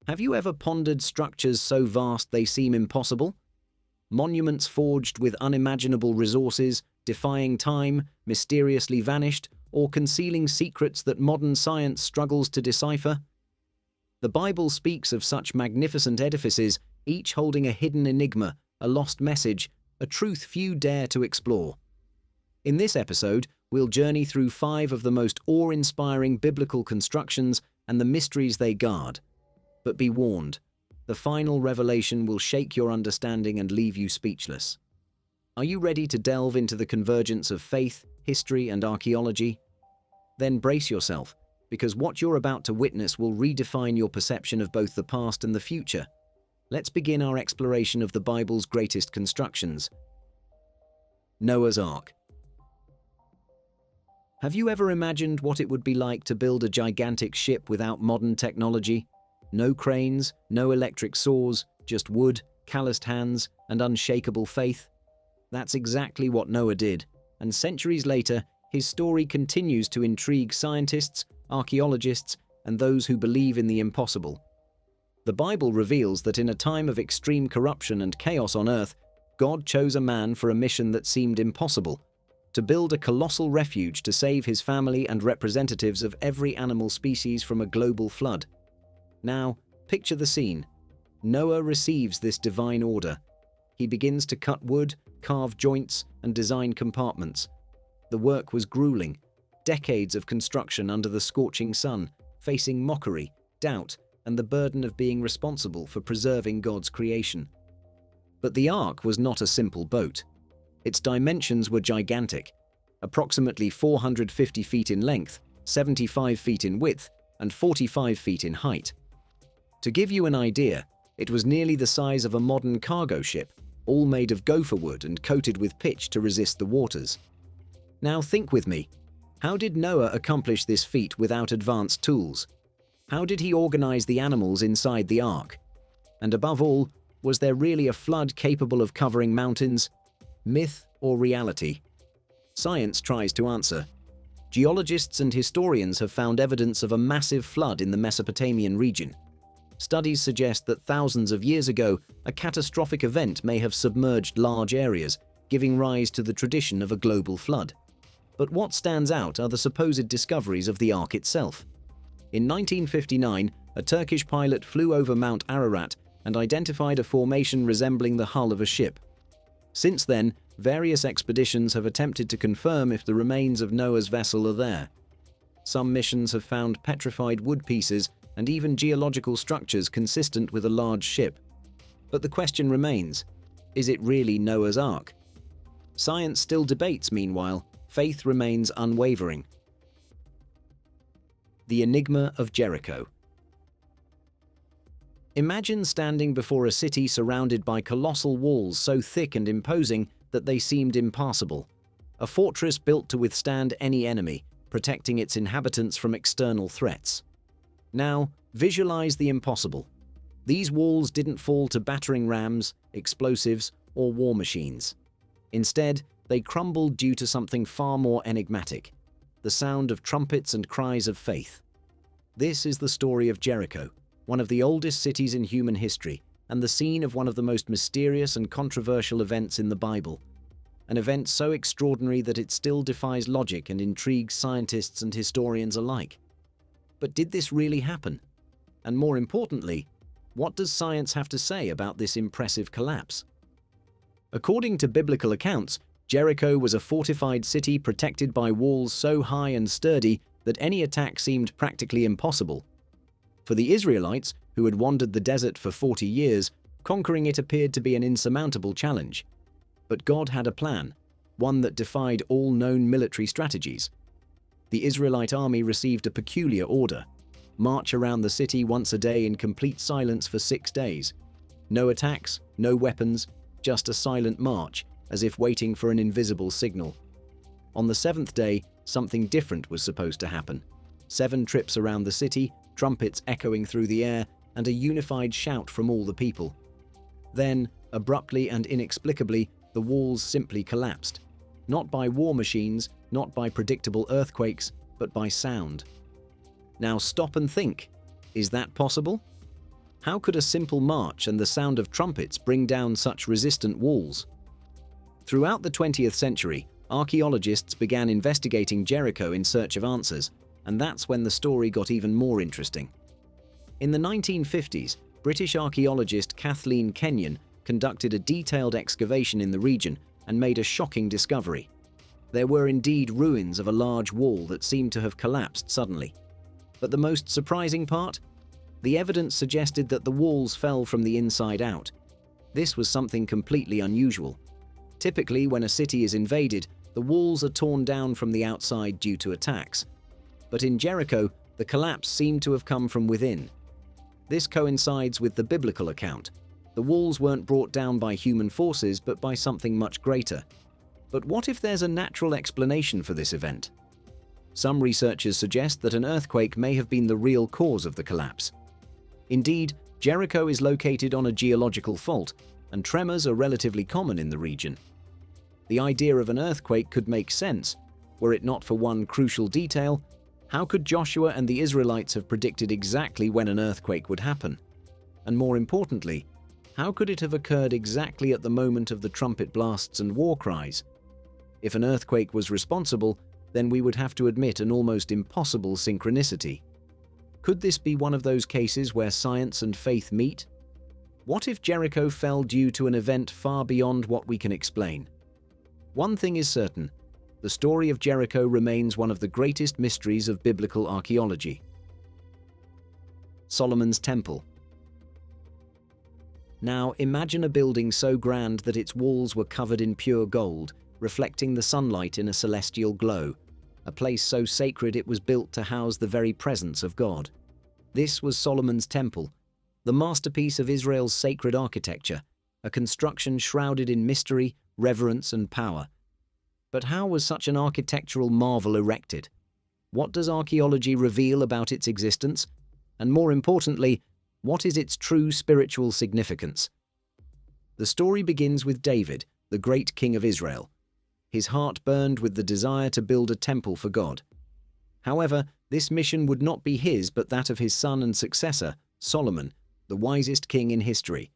Have you ever pondered structures so vast they seem impossible? Monuments forged with unimaginable resources, defying time, mysteriously vanished, or concealing secrets that modern science struggles to decipher? The Bible speaks of such magnificent edifices, each holding a hidden enigma, a lost message, a truth few dare to explore. In this episode, we'll journey through 5 of the most awe-inspiring biblical constructions and the mysteries they guard. But be warned, the final revelation will shake your understanding and leave you speechless. Are you ready to delve into the convergence of faith, history, and archaeology? Then brace yourself, because what you're about to witness will redefine your perception of both the past and the future. Let's begin our exploration of the Bible's greatest constructions. Noah's Ark. Have you ever imagined what it would be like to build a gigantic ship without modern technology? No cranes, no electric saws, just wood, calloused hands, and unshakable faith? That's exactly what Noah did, and centuries later, his story continues to intrigue scientists, archaeologists, and those who believe in the impossible. The Bible reveals that in a time of extreme corruption and chaos on earth, God chose a man for a mission that seemed impossible: to build a colossal refuge to save his family and representatives of every animal species from a global flood. Now, picture the scene. Noah receives this divine order. He begins to cut wood, carve joints, and design compartments. The work was grueling. Decades of construction under the scorching sun, facing mockery, doubt, and the burden of being responsible for preserving God's creation. But the Ark was not a simple boat. Its dimensions were gigantic, approximately 450 feet in length, 75 feet in width, and 45 feet in height. To give you an idea, it was nearly the size of a modern cargo ship, all made of gopher wood and coated with pitch to resist the waters. Now think with me. How did Noah accomplish this feat without advanced tools? How did he organize the animals inside the Ark? And above all, was there really a flood capable of covering mountains? Myth or reality? Science tries to answer. Geologists and historians have found evidence of a massive flood in the Mesopotamian region. Studies suggest that thousands of years ago, a catastrophic event may have submerged large areas, giving rise to the tradition of a global flood. But what stands out are the supposed discoveries of the Ark itself. In 1959, a Turkish pilot flew over Mount Ararat and identified a formation resembling the hull of a ship. Since then, various expeditions have attempted to confirm if the remains of Noah's vessel are there. Some missions have found petrified wood pieces and even geological structures consistent with a large ship. But the question remains, is it really Noah's Ark? Science still debates, meanwhile. Faith remains unwavering. The Enigma of Jericho. Imagine standing before a city surrounded by colossal walls so thick and imposing that they seemed impassable. A fortress built to withstand any enemy, protecting its inhabitants from external threats. Now, visualize the impossible. These walls didn't fall to battering rams, explosives, or war machines. Instead, they crumbled due to something far more enigmatic: the sound of trumpets and cries of faith. This is the story of Jericho, one of the oldest cities in human history, and the scene of one of the most mysterious and controversial events in the Bible. An event so extraordinary that it still defies logic and intrigues scientists and historians alike. But did this really happen? And more importantly, what does science have to say about this impressive collapse? According to biblical accounts, Jericho was a fortified city protected by walls so high and sturdy that any attack seemed practically impossible. For the Israelites, who had wandered the desert for 40 years, conquering it appeared to be an insurmountable challenge. But God had a plan, one that defied all known military strategies. The Israelite army received a peculiar order: march around the city once a day in complete silence for 6 days. No attacks, no weapons, just a silent march, as if waiting for an invisible signal. On the 7th day, something different was supposed to happen. 7 trips around the city, trumpets echoing through the air, and a unified shout from all the people. Then, abruptly and inexplicably, the walls simply collapsed. Not by war machines, not by predictable earthquakes, but by sound. Now stop and think. Is that possible? How could a simple march and the sound of trumpets bring down such resistant walls? Throughout the 20th century, archaeologists began investigating Jericho in search of answers, and that's when the story got even more interesting. In the 1950s, British archaeologist Kathleen Kenyon conducted a detailed excavation in the region and made a shocking discovery. There were indeed ruins of a large wall that seemed to have collapsed suddenly. But the most surprising part? The evidence suggested that the walls fell from the inside out. This was something completely unusual. Typically, when a city is invaded, the walls are torn down from the outside due to attacks. But in Jericho, the collapse seemed to have come from within. This coincides with the biblical account. The walls weren't brought down by human forces, but by something much greater. But what if there's a natural explanation for this event? Some researchers suggest that an earthquake may have been the real cause of the collapse. Indeed, Jericho is located on a geological fault, and tremors are relatively common in the region. The idea of an earthquake could make sense, were it not for one crucial detail. How could Joshua and the Israelites have predicted exactly when an earthquake would happen? And more importantly, how could it have occurred exactly at the moment of the trumpet blasts and war cries? If an earthquake was responsible, then we would have to admit an almost impossible synchronicity. Could this be one of those cases where science and faith meet? What if Jericho fell due to an event far beyond what we can explain? One thing is certain: the story of Jericho remains one of the greatest mysteries of biblical archaeology. Solomon's Temple. Now imagine a building so grand that its walls were covered in pure gold, reflecting the sunlight in a celestial glow, a place so sacred it was built to house the very presence of God. This was Solomon's Temple, the masterpiece of Israel's sacred architecture, a construction shrouded in mystery, reverence, and power. But how was such an architectural marvel erected? What does archaeology reveal about its existence? And more importantly, what is its true spiritual significance? The story begins with David, the great king of Israel. His heart burned with the desire to build a temple for God. However, this mission would not be his but that of his son and successor, Solomon, the wisest king in history.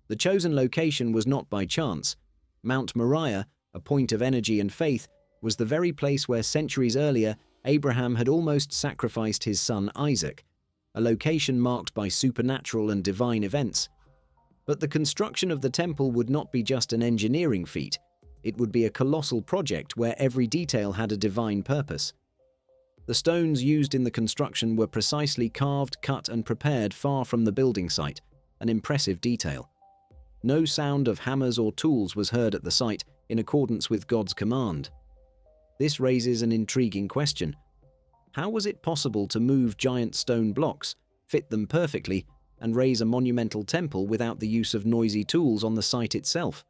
The chosen location was not by chance. Mount Moriah, a point of energy and faith, was the very place where centuries earlier Abraham had almost sacrificed his son Isaac, a location marked by supernatural and divine events. But the construction of the temple would not be just an engineering feat. It would be a colossal project where every detail had a divine purpose. The stones used in the construction were precisely carved, cut, and prepared far from the building site, an impressive detail. No sound of hammers or tools was heard at the site, in accordance with God's command. This raises an intriguing question. How was it possible to move giant stone blocks, fit them perfectly, and raise a monumental temple without the use of noisy tools on the site itself?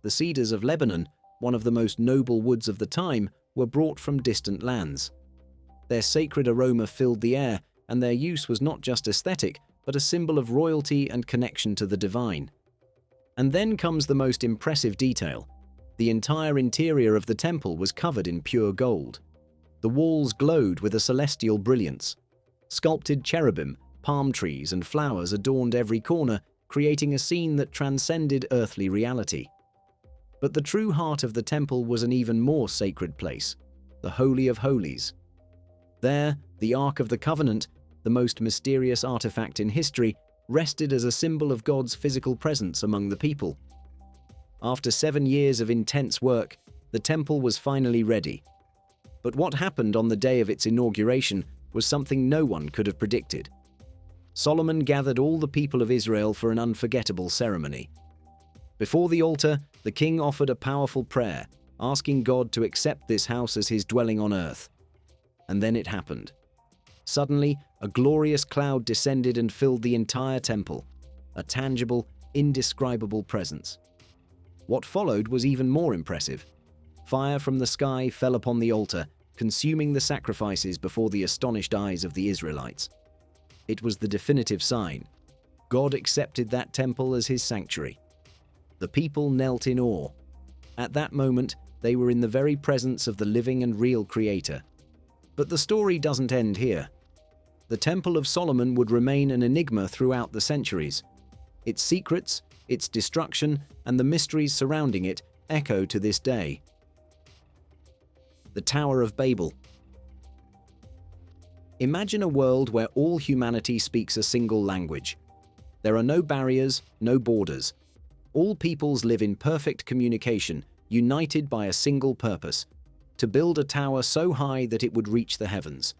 The cedars of Lebanon, one of the most noble woods of the time, were brought from distant lands. Their sacred aroma filled the air, and their use was not just aesthetic, but a symbol of royalty and connection to the divine. And then comes the most impressive detail. The entire interior of the temple was covered in pure gold. The walls glowed with a celestial brilliance. Sculpted cherubim, palm trees, and flowers adorned every corner, creating a scene that transcended earthly reality. But the true heart of the temple was an even more sacred place, the Holy of Holies. There, the Ark of the Covenant, the most mysterious artifact in history, rested as a symbol of God's physical presence among the people. After 7 years of intense work, the temple was finally ready. But what happened on the day of its inauguration was something no one could have predicted. Solomon gathered all the people of Israel for an unforgettable ceremony. Before the altar, the king offered a powerful prayer, asking God to accept this house as his dwelling on earth. And then it happened. Suddenly, a glorious cloud descended and filled the entire temple, a tangible, indescribable presence. What followed was even more impressive. Fire from the sky fell upon the altar, consuming the sacrifices before the astonished eyes of the Israelites. It was the definitive sign. God accepted that temple as his sanctuary. The people knelt in awe. At that moment, they were in the very presence of the living and real Creator. But the story doesn't end here. the Temple of Solomon would remain an enigma throughout the centuries. Its secrets, its destruction, and the mysteries surrounding it echo to this day. The Tower of Babel. Imagine a world where all humanity speaks a single language. There are no barriers, no borders. All peoples live in perfect communication, united by a single purpose: to build a tower so high that it would reach the heavens.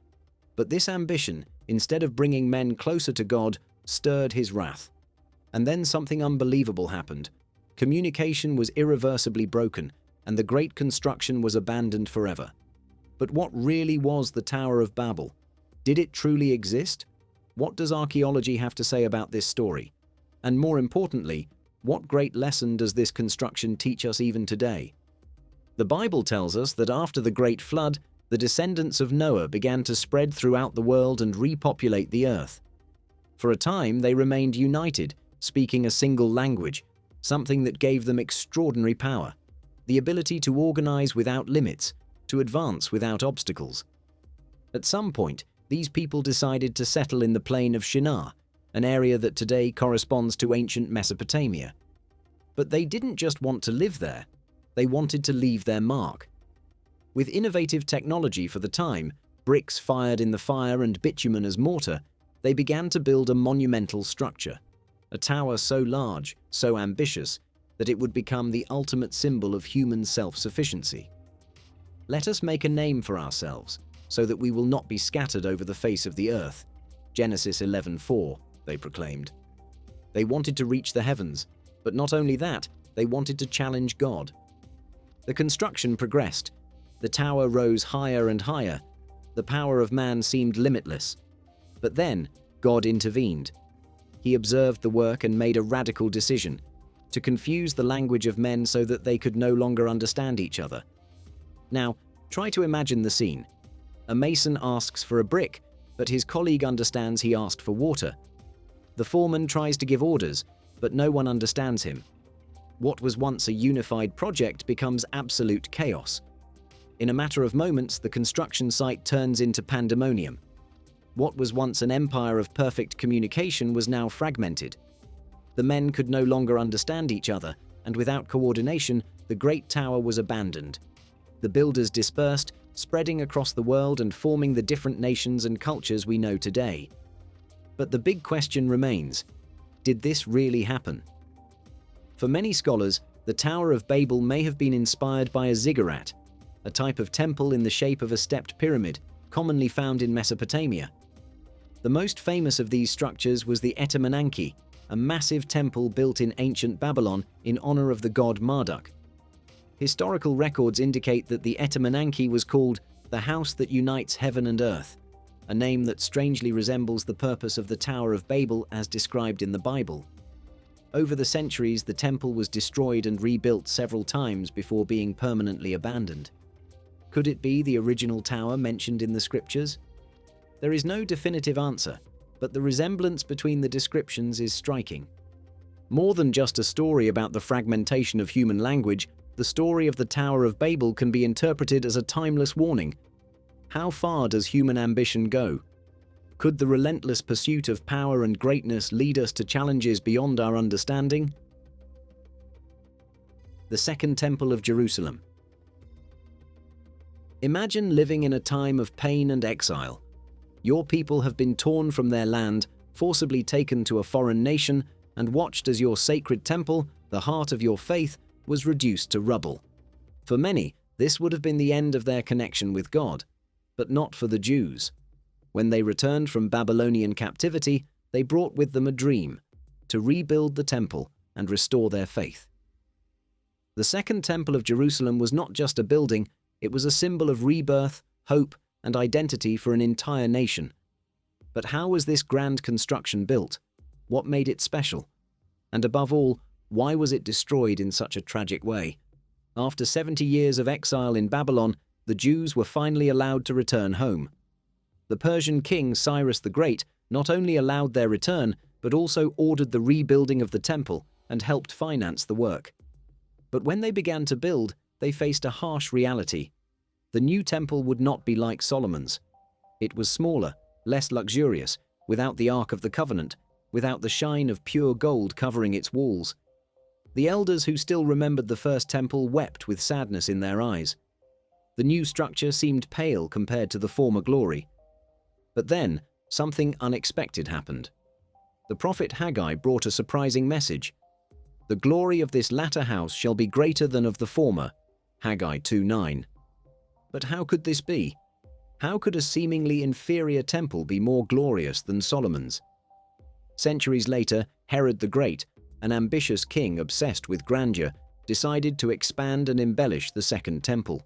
But this ambition, instead of bringing men closer to God, stirred his wrath. And then something unbelievable happened. Communication was irreversibly broken, and the great construction was abandoned forever. But what really was the Tower of Babel? Did it truly exist? What does archaeology have to say about this story? And more importantly, what great lesson does this construction teach us even today? The Bible tells us that after the Great Flood, the descendants of Noah began to spread throughout the world and repopulate the earth. For a time, they remained united, speaking a single language, something that gave them extraordinary power, the ability to organize without limits, to advance without obstacles. At some point, these people decided to settle in the plain of Shinar, an area that today corresponds to ancient Mesopotamia. But they didn't just want to live there, they wanted to leave their mark. With innovative technology for the time, bricks fired in the fire and bitumen as mortar, they began to build a monumental structure, a tower so large, so ambitious, that it would become the ultimate symbol of human self-sufficiency. Let us make a name for ourselves, so that we will not be scattered over the face of the earth. Genesis 11:4, they proclaimed. They wanted to reach the heavens, but not only that, they wanted to challenge God. The construction progressed. The tower rose higher and higher. The power of man seemed limitless. But then, God intervened. He observed the work and made a radical decision: to confuse the language of men so that they could no longer understand each other. Now, try to imagine the scene. A mason asks for a brick, but his colleague understands he asked for water. The foreman tries to give orders, but no one understands him. What was once a unified project becomes absolute chaos. In a matter of moments, the construction site turns into pandemonium. What was once an empire of perfect communication was now fragmented. The men could no longer understand each other, and without coordination, the great tower was abandoned. The builders dispersed, spreading across the world and forming the different nations and cultures we know today. But the big question remains: did this really happen? For many scholars, the Tower of Babel may have been inspired by a ziggurat, a type of temple in the shape of a stepped pyramid, commonly found in Mesopotamia. The most famous of these structures was the Etemenanki, a massive temple built in ancient Babylon in honor of the god Marduk. Historical records indicate that the Etemenanki was called the House that Unites Heaven and Earth, a name that strangely resembles the purpose of the Tower of Babel as described in the Bible. Over the centuries, the temple was destroyed and rebuilt several times before being permanently abandoned. Could it be the original tower mentioned in the scriptures? There is no definitive answer, but the resemblance between the descriptions is striking. More than just a story about the fragmentation of human language, the story of the Tower of Babel can be interpreted as a timeless warning. How far does human ambition go? Could the relentless pursuit of power and greatness lead us to challenges beyond our understanding? The Second Temple of Jerusalem. Imagine living in a time of pain and exile. Your people have been torn from their land, forcibly taken to a foreign nation, and watched as your sacred temple, the heart of your faith, was reduced to rubble. For many, this would have been the end of their connection with God, but not for the Jews. When they returned from Babylonian captivity, they brought with them a dream: to rebuild the temple and restore their faith. The Second Temple of Jerusalem was not just a building, it was a symbol of rebirth, hope, and identity for an entire nation. But how was this grand construction built? What made it special? And above all, why was it destroyed in such a tragic way? After 70 years of exile in Babylon, the Jews were finally allowed to return home. The Persian king Cyrus the Great not only allowed their return, but also ordered the rebuilding of the temple and helped finance the work. But when they began to build, they faced a harsh reality. The new temple would not be like Solomon's. It was smaller, less luxurious, without the Ark of the Covenant, without the shine of pure gold covering its walls. The elders who still remembered the first temple wept with sadness in their eyes. The new structure seemed pale compared to the former glory. But then, something unexpected happened. The prophet Haggai brought a surprising message. "The glory of this latter house shall be greater than of the former." Haggai 2:9. But how could this be? How could a seemingly inferior temple be more glorious than Solomon's? Centuries later, Herod the Great, an ambitious king obsessed with grandeur, decided to expand and embellish the Second Temple.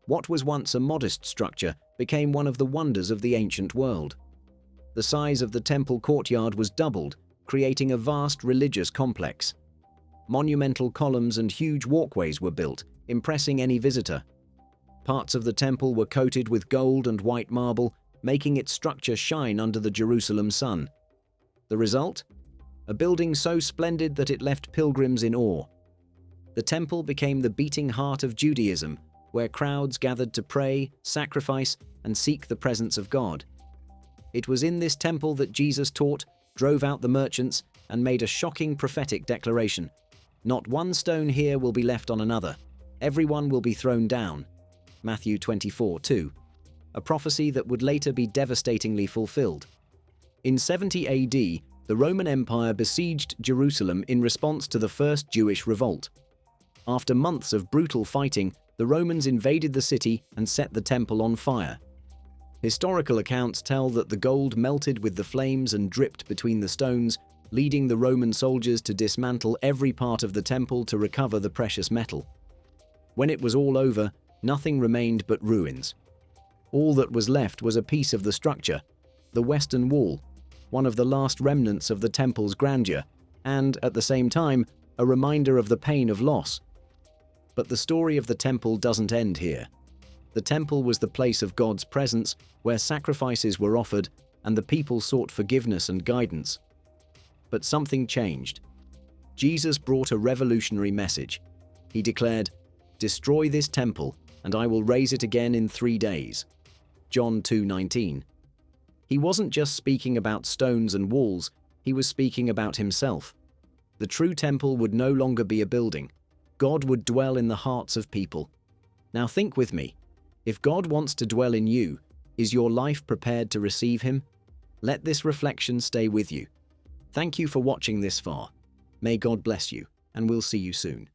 What was once a modest structure became one of the wonders of the ancient world. The size of the temple courtyard was doubled, creating a vast religious complex. Monumental columns and huge walkways were built, impressing any visitor. Parts of the temple were coated with gold and white marble, making its structure shine under the Jerusalem sun. The result? A building so splendid that it left pilgrims in awe. The temple became the beating heart of Judaism, where crowds gathered to pray, sacrifice, and seek the presence of God. It was in this temple that Jesus taught, drove out the merchants, and made a shocking prophetic declaration. "Not one stone here will be left on another. Everyone will be thrown down." Matthew 24:2, a prophecy that would later be devastatingly fulfilled. In 70 AD, the Roman Empire besieged Jerusalem in response to the First Jewish Revolt. After months of brutal fighting, the Romans invaded the city and set the temple on fire. Historical accounts tell that the gold melted with the flames and dripped between the stones, leading the Roman soldiers to dismantle every part of the temple to recover the precious metal. When it was all over, nothing remained but ruins. All that was left was a piece of the structure, the western wall, one of the last remnants of the temple's grandeur, and, at the same time, a reminder of the pain of loss. But the story of the temple doesn't end here. The temple was the place of God's presence, where sacrifices were offered and the people sought forgiveness and guidance. But something changed. Jesus brought a revolutionary message. He declared, "Destroy this temple, and I will raise it again in 3 days." John 2:19. He wasn't just speaking about stones and walls, he was speaking about himself. The true temple would no longer be a building. God would dwell in the hearts of people. Now think with me. If God wants to dwell in you, is your life prepared to receive him? Let this reflection stay with you. Thank you for watching this far. May God bless you, and we'll see you soon.